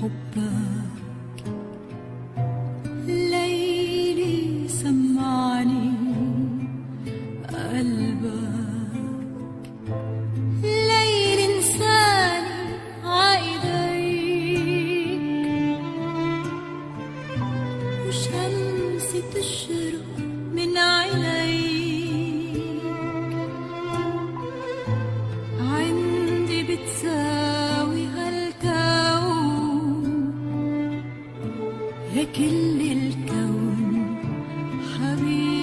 حبك ليلي سمعني قلبك ليلي انساني عايديك وشمسي تشرق من عينيك عندي بتساوي يا كل الكون حبيبي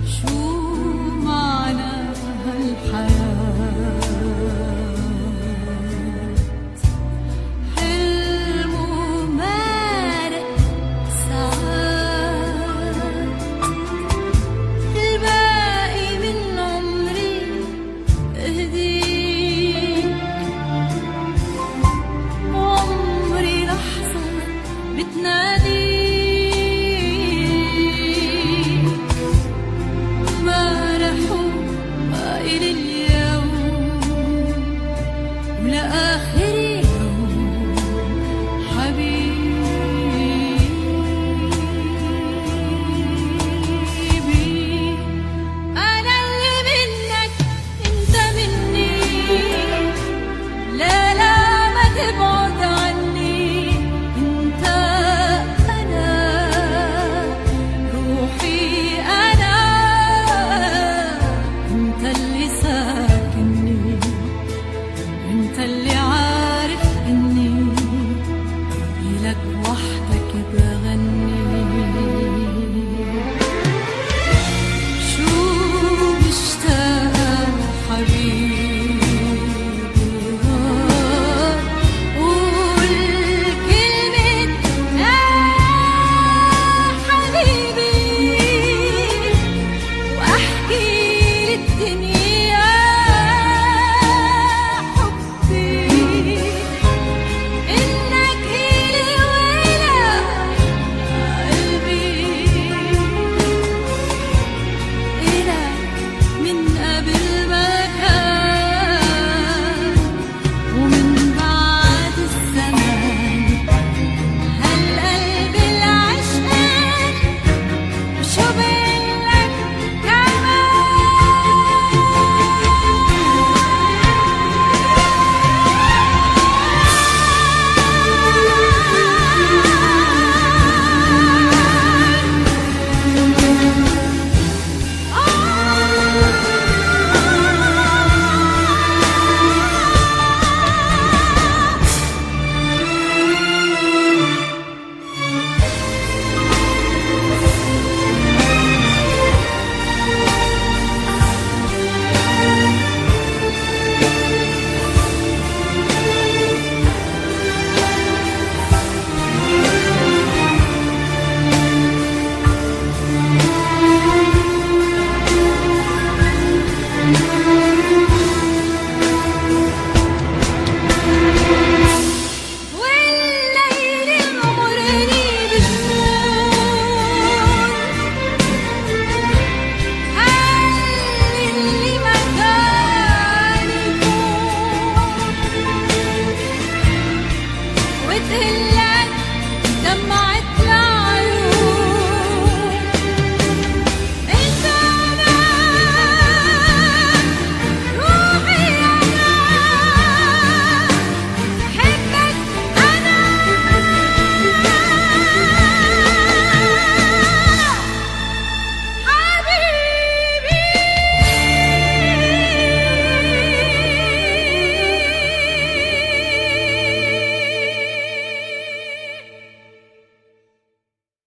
شو معنى هالحياة حلم ومارق ساعات الباقي من عمري اهديك عمري لحظة بتناديك امبارح وإلى اليوم ولآخر يوم حبيبي أنا اللي منك انت مني لا لا ما تبعد عني انت انا روحي انا انت اللي ساكنني انت اللي عارف اني لك